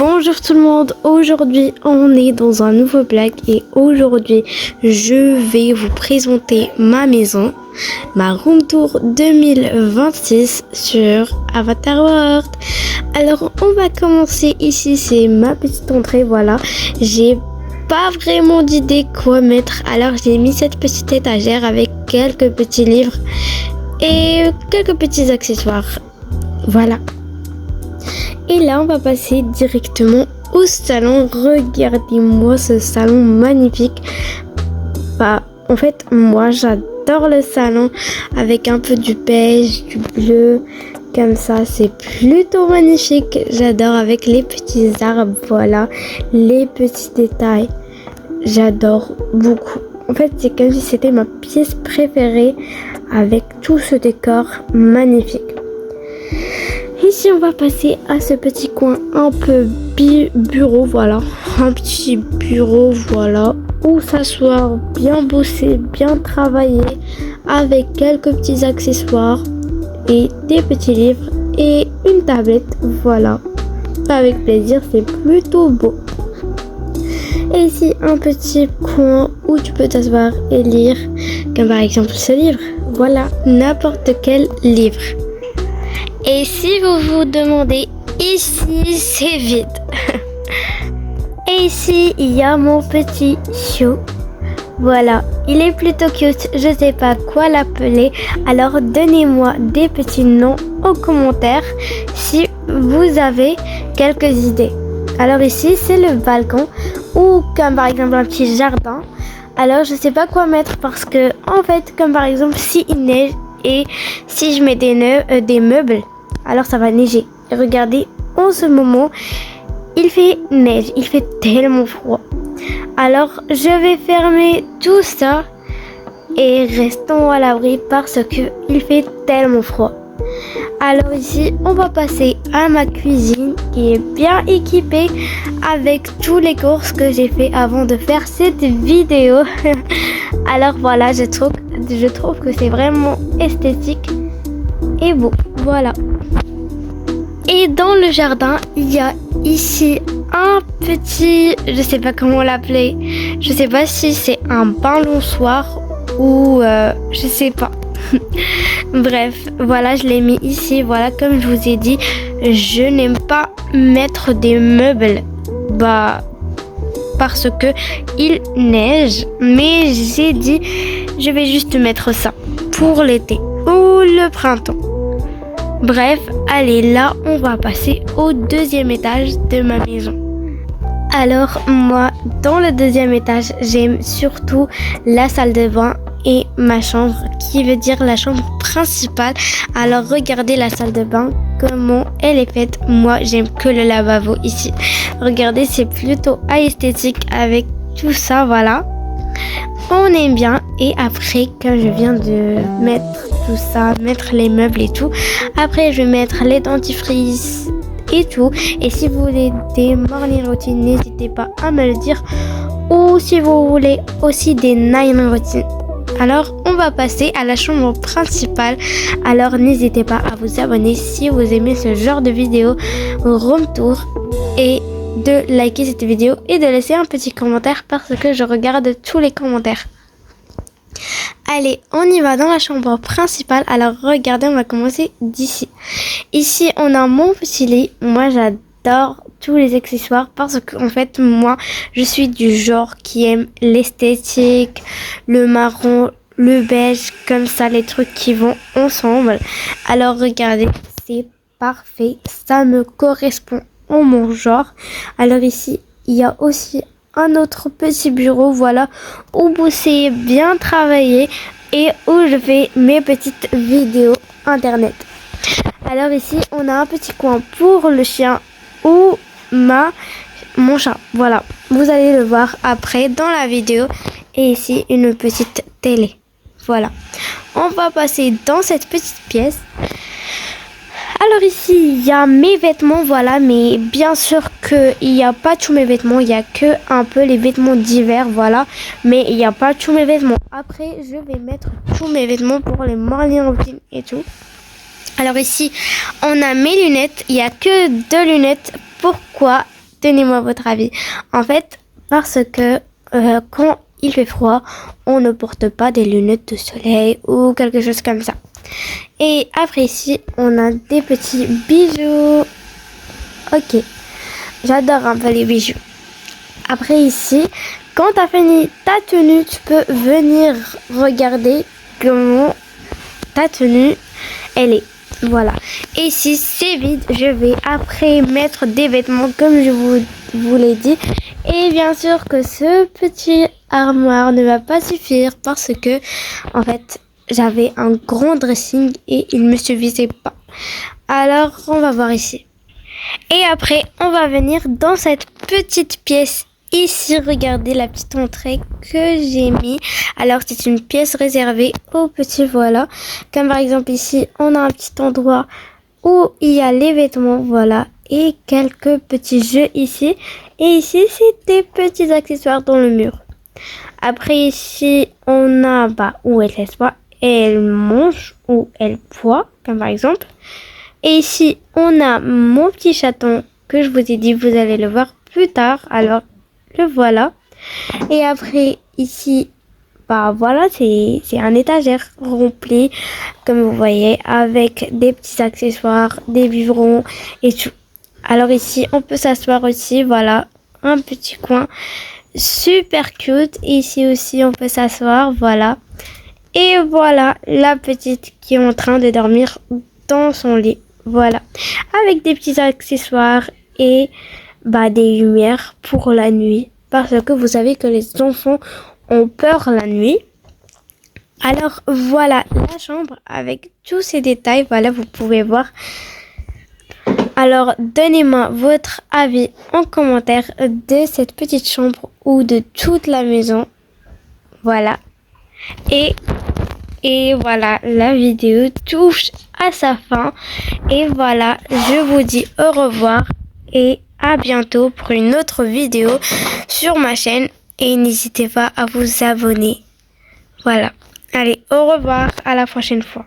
Bonjour tout le monde, aujourd'hui on est dans un nouveau vlog et aujourd'hui je vais vous présenter ma maison, ma room tour 2026 sur Avatar World. Alors on va commencer ici, c'est ma petite entrée, voilà, j'ai pas vraiment d'idée quoi mettre, alors j'ai mis cette petite étagère avec quelques petits livres et quelques petits accessoires, voilà. Et là, on va passer directement au salon. Regardez-moi ce salon magnifique. En fait, moi, j'adore le salon avec un peu du beige, du bleu. Comme ça, c'est plutôt magnifique. J'adore avec les petits arbres, voilà, les petits détails. J'adore beaucoup. En fait, c'est comme si c'était ma pièce préférée avec tout ce décor magnifique. Ici, on va passer à ce petit coin un peu bureau, voilà. Un petit bureau, voilà, où s'asseoir, bien bosser, bien travailler, avec quelques petits accessoires et des petits livres et une tablette, voilà. Avec plaisir, c'est plutôt beau. Et ici, un petit coin où tu peux t'asseoir et lire, comme par exemple ce livre. Voilà, n'importe quel livre. Et si vous vous demandez, ici c'est vide. Et ici il y a mon petit chiot. Voilà, il est plutôt cute, je sais pas quoi l'appeler. Alors donnez-moi des petits noms en commentaire si vous avez quelques idées. Alors ici c'est le balcon ou comme par exemple un petit jardin. Alors je sais pas quoi mettre parce que en fait comme par exemple si il neige et si je mets des meubles, alors ça va neiger. Et regardez, en ce moment, il fait neige, il fait tellement froid. Alors je vais fermer tout ça et restons à l'abri parce que il fait tellement froid. Alors ici, on va passer à ma cuisine qui est bien équipée avec tous les courses que j'ai fait avant de faire cette vidéo. Alors voilà, je trouve que c'est vraiment esthétique et beau. Voilà. Et dans le jardin, il y a ici un petit, je sais pas comment l'appeler. Je sais pas si c'est un balançoire ou je sais pas. Bref, voilà, je l'ai mis ici. Voilà, comme je vous ai dit, je n'aime pas mettre des meubles. Parce que il neige. Mais j'ai dit, je vais juste mettre ça pour l'été ou le printemps. Bref, allez, là, on va passer au deuxième étage de ma maison. Alors, moi, dans le deuxième étage, j'aime surtout la salle de bain et ma chambre, qui veut dire la chambre principale. Alors, regardez la salle de bain, comment elle est faite. Moi, j'aime que le lavabo ici. Regardez, c'est plutôt esthétique avec tout ça, voilà. On aime bien. Et après, quand je viens de mettre tout ça, mettre les meubles et tout, après je vais mettre les dentifrices et tout. Et si vous voulez des morning routines, n'hésitez pas à me le dire, ou si vous voulez aussi des night routines. Alors on va passer à la chambre principale. Alors n'hésitez pas à vous abonner si vous aimez ce genre de vidéo room tour et de liker cette vidéo et de laisser un petit commentaire parce que je regarde tous les commentaires. Allez, on y va dans la chambre principale. Alors regardez, on va commencer d'ici. Ici, on a mon petit lit. Moi, j'adore tous les accessoires parce qu'en fait, moi, je suis du genre qui aime l'esthétique, le marron, le beige, comme ça, les trucs qui vont ensemble. Alors regardez, c'est parfait. Ça me correspond en mon genre. Alors ici, il y a aussi un autre petit bureau, voilà, où c'est bien travaillé et où je fais mes petites vidéos internet. Alors ici, on a un petit coin pour le chien ou mon chat, voilà. Vous allez le voir après dans la vidéo. Et ici, une petite télé, voilà. On va passer dans cette petite pièce. Alors ici, il y a mes vêtements, voilà, mais bien sûr qu'il n'y a pas tous mes vêtements, il n'y a que un peu les vêtements d'hiver, voilà, mais il n'y a pas tous mes vêtements. Après, je vais mettre tous mes vêtements pour les morning routines et tout. Alors ici, on a mes lunettes, il n'y a que 2 lunettes. Pourquoi? donnez-moi votre avis. En fait, parce que quand il fait froid, on ne porte pas des lunettes de soleil ou quelque chose comme ça. Et après ici, on a des petits bijoux. Ok, j'adore un peu les bijoux. Après ici, quand tu as fini ta tenue, tu peux venir regarder comment ta tenue, elle est. Voilà. Et ici, c'est vide. Je vais après mettre des vêtements comme je vous l'ai dit. Et bien sûr que ce petit armoire ne va pas suffire parce que, en fait, j'avais un grand dressing et il ne me suffisait pas. Alors, on va voir ici. Et après, on va venir dans cette petite pièce. Ici, regardez la petite entrée que j'ai mis. Alors, c'est une pièce réservée aux petits, voilà. Comme par exemple ici, on a un petit endroit où il y a les vêtements, voilà. Et quelques petits jeux ici. Et ici, c'est des petits accessoires dans le mur. Après ici, on a où elle s'assoit, elle mange ou elle boit, comme par exemple. Et ici, on a mon petit chaton que je vous ai dit, vous allez le voir plus tard. Alors, le voilà. Et après, ici, voilà, c'est un étagère rempli, comme vous voyez, avec des petits accessoires, des biberons et tout. Alors ici, on peut s'asseoir aussi, voilà, un petit coin super cute. Et ici aussi, on peut s'asseoir, voilà. Et voilà, la petite qui est en train de dormir dans son lit. Voilà, avec des petits accessoires et des lumières pour la nuit. Parce que vous savez que les enfants ont peur la nuit. Alors voilà la chambre avec tous ces détails. Voilà, vous pouvez voir. Alors donnez-moi votre avis en commentaire de cette petite chambre ou de toute la maison. Voilà. Et voilà, la vidéo touche à sa fin. Et voilà, je vous dis au revoir et à bientôt pour une autre vidéo sur ma chaîne. Et n'hésitez pas à vous abonner. Voilà. Allez, au revoir, à la prochaine fois.